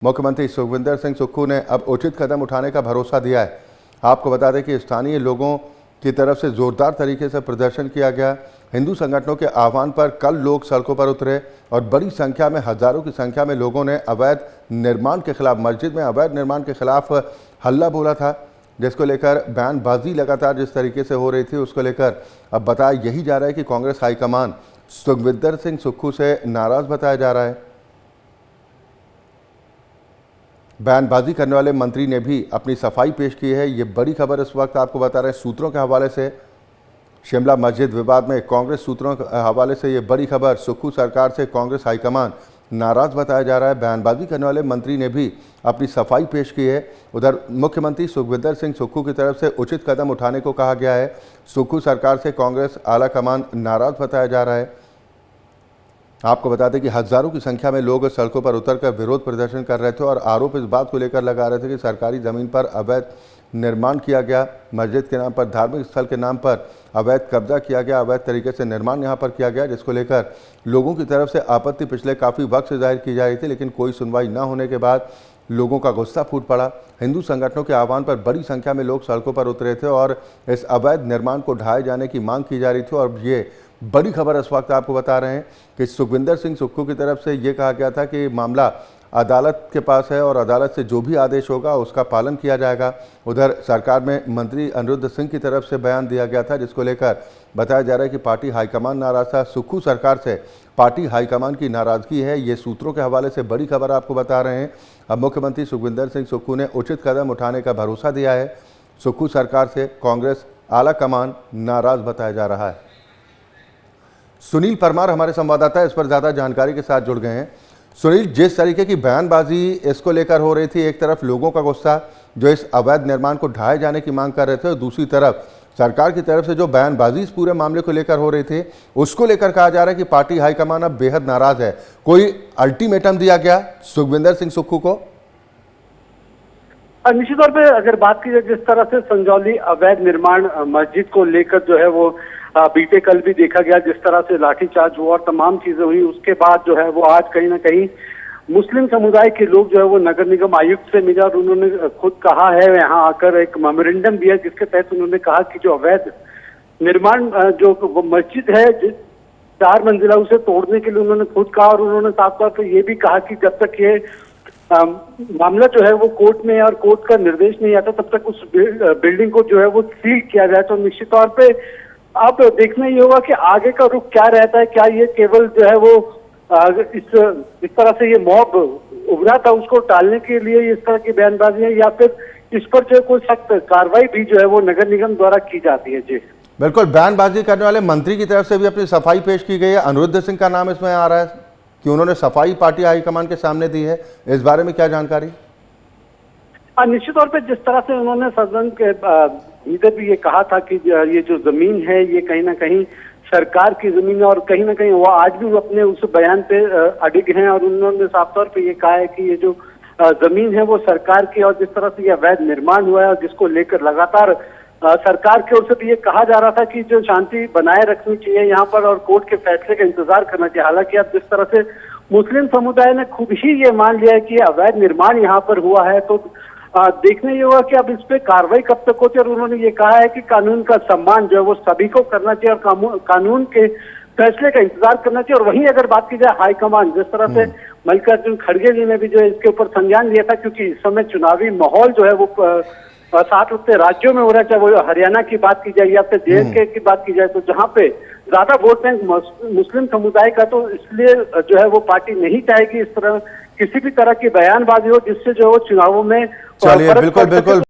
मुख्यमंत्री सुखविंदर सिंह सुक्खू ने अब उचित कदम उठाने का भरोसा दिया है। आपको बता दें कि स्थानीय लोगों की तरफ से जोरदार तरीके से प्रदर्शन किया गया। हिंदू संगठनों के आह्वान पर कल लोग सड़कों पर उतरे और बड़ी संख्या में, हजारों की संख्या में लोगों ने अवैध निर्माण के खिलाफ, मस्जिद में अवैध निर्माण के खिलाफ हल्ला बोला था, जिसको लेकर बयानबाजी लगातार जिस तरीके से हो रही थी उसको लेकर अब बताया यही जा रहा है कि कांग्रेस हाईकमान सुखविंदर सिंह सुक्खू से नाराज बताया जा रहा है। बयानबाजी करने वाले मंत्री ने भी अपनी सफाई पेश की है। ये बड़ी खबर इस वक्त आपको बता रहे हैं सूत्रों के हवाले से। शिमला मस्जिद विवाद में कांग्रेस सूत्रों के हवाले से ये बड़ी खबर, सुक्खू सरकार से कांग्रेस हाईकमान नाराज बताया जा रहा है। बयानबाजी करने वाले मंत्री ने भी अपनी सफाई पेश की है। उधर मुख्यमंत्री सुखविंदर सिंह सुक्खू की तरफ से उचित कदम उठाने को कहा गया है। सुक्खू सरकार से कांग्रेस आला कमान नाराज बताया जा रहा है। आपको बता दें कि हजारों की संख्या में लोग सड़कों पर उतरकर विरोध प्रदर्शन कर रहे थे और आरोप इस बात को लेकर लगा रहे थे कि सरकारी ज़मीन पर अवैध निर्माण किया गया, मस्जिद के नाम पर, धार्मिक स्थल के नाम पर अवैध कब्जा किया गया, अवैध तरीके से निर्माण यहाँ पर किया गया, जिसको लेकर लोगों की तरफ से आपत्ति पिछले काफ़ी वक्त से जाहिर की जा रही थी, लेकिन कोई सुनवाई न होने के बाद लोगों का गुस्सा फूट पड़ा। हिंदू संगठनों के आह्वान पर बड़ी संख्या में लोग सड़कों पर उतरे थे और इस अवैध निर्माण को ढाए जाने की मांग की जा रही थी। और ये बड़ी खबर इस वक्त आपको बता रहे हैं कि सुखविंदर सिंह सुक्खू की तरफ से ये कहा गया था कि मामला अदालत के पास है और अदालत से जो भी आदेश होगा उसका पालन किया जाएगा। उधर सरकार में मंत्री अनिरुद्ध सिंह की तरफ से बयान दिया गया था, जिसको लेकर बताया जा रहा है कि पार्टी हाईकमान नाराज था। सुक्खू सरकार से पार्टी हाईकमान की नाराजगी है, ये सूत्रों के हवाले से बड़ी खबर आपको बता रहे हैं। अब मुख्यमंत्री सुखविंदर सिंह सुक्खू ने उचित कदम उठाने का भरोसा दिया है। सुक्खू सरकार से कांग्रेस आला कमान नाराज बताया जा रहा है। सुनील परमार हमारे संवाददाता इस पर ज़्यादा जानकारी के साथ जुड़ गए हैं। सुनील, जिस तरीके की बयानबाजी इसको लेकर हो रही थी, एक तरफ लोगों का गुस्सा जो इस अवैध निर्माण को ढाए जाने की मांग कर रहे थे और दूसरी तरफ सरकार की तरफ से जो बयानबाजी इस पूरे मामले को लेकर हो रही थी, उसको लेकर कहा जा रहा है कि पार्टी हाईकमान अब बेहद नाराज है। कोई अल्टीमेटम दिया गया सुखविंदर सिंह सुक्खू को? निश्चित तौर पे अगर बात की जाए, जिस तरह से संजौली अवैध निर्माण मस्जिद को लेकर जो है वो बीते कल भी देखा गया, जिस तरह से लाठीचार्ज हुआ और तमाम चीजें हुई, उसके बाद जो है वो आज कहीं ना कहीं मुस्लिम समुदाय के लोग जो है वो नगर निगम आयुक्त से मिला और उन्होंने खुद कहा है, यहाँ आकर एक मेमोरेंडम दिया जिसके तहत उन्होंने कहा कि जो अवैध निर्माण जो मस्जिद है 4 मंजिला, उसे तोड़ने के लिए उन्होंने खुद कहा। और उन्होंने साफ तौर पर यह भी कहा कि जब तक ये मामला जो है वो कोर्ट में और कोर्ट का निर्देश नहीं आता तब तक उस बिल्डिंग को जो है वो सील किया जाए। तो निश्चित तौर पे अब देखना ये होगा कि आगे का रुख क्या रहता है। क्या ये केवल जो है वो इस तरह से ये मॉब उभरा था उसको टालने के लिए इस तरह की बयानबाजी है, या फिर इस पर जो कोई सख्त कार्रवाई भी जो है वो नगर निगम द्वारा की जाती है? जी बिल्कुल, बयानबाजी करने वाले मंत्री की तरफ से भी अपनी सफाई पेश की गई है। अनिरुद्ध सिंह का नाम इसमें आ रहा है कि उन्होंने सफाई पार्टी हाईकमान के सामने दी है। इस बारे में क्या जानकारी? निश्चित तौर पे जिस तरह से उन्होंने सदन के भीतर भी ये कहा था कि ये जो जमीन है ये कहीं ना कहीं सरकार की जमीन है, और कहीं ना कहीं वो आज भी अपने उस बयान पे अडिग हैं। और उन्होंने साफ तौर पे ये कहा है कि ये जो जमीन है वो सरकार की, और जिस तरह से ये अवैध निर्माण हुआ है और जिसको लेकर लगातार सरकार की ओर से भी ये कहा जा रहा था कि जो शांति बनाए रखनी चाहिए यहाँ पर और कोर्ट के फैसले का इंतजार करना चाहिए। हालांकि अब जिस तरह से मुस्लिम समुदाय ने खुद ही ये मान लिया है कि अवैध निर्माण यहाँ पर हुआ है, तो देखने ये होगा कि अब इस पे कार्रवाई कब तक होती है। और उन्होंने ये कहा है कि कानून का सम्मान जो है वो सभी को करना चाहिए और कानून के फैसले का इंतजार करना चाहिए। और वहीं अगर बात की जाए हाईकमान, जिस तरह से मल्लिकार्जुन खड़गे जी ने भी जो है इसके ऊपर संज्ञान लिया था, क्योंकि इस समय चुनावी माहौल जो है वो 7 उत्तर राज्यों में हो रहा है, चाहे वो हरियाणा की बात की जाए या फिर JNK की बात की जाए, तो जहाँ पे ज्यादा वोट बैंक मुस्लिम समुदाय का, तो इसलिए जो है वो पार्टी नहीं चाहेगी इस तरह किसी भी तरह की बयानबाजी हो जिससे जो है वो चुनावों में चलिए, बिल्कुल बिल्कुल।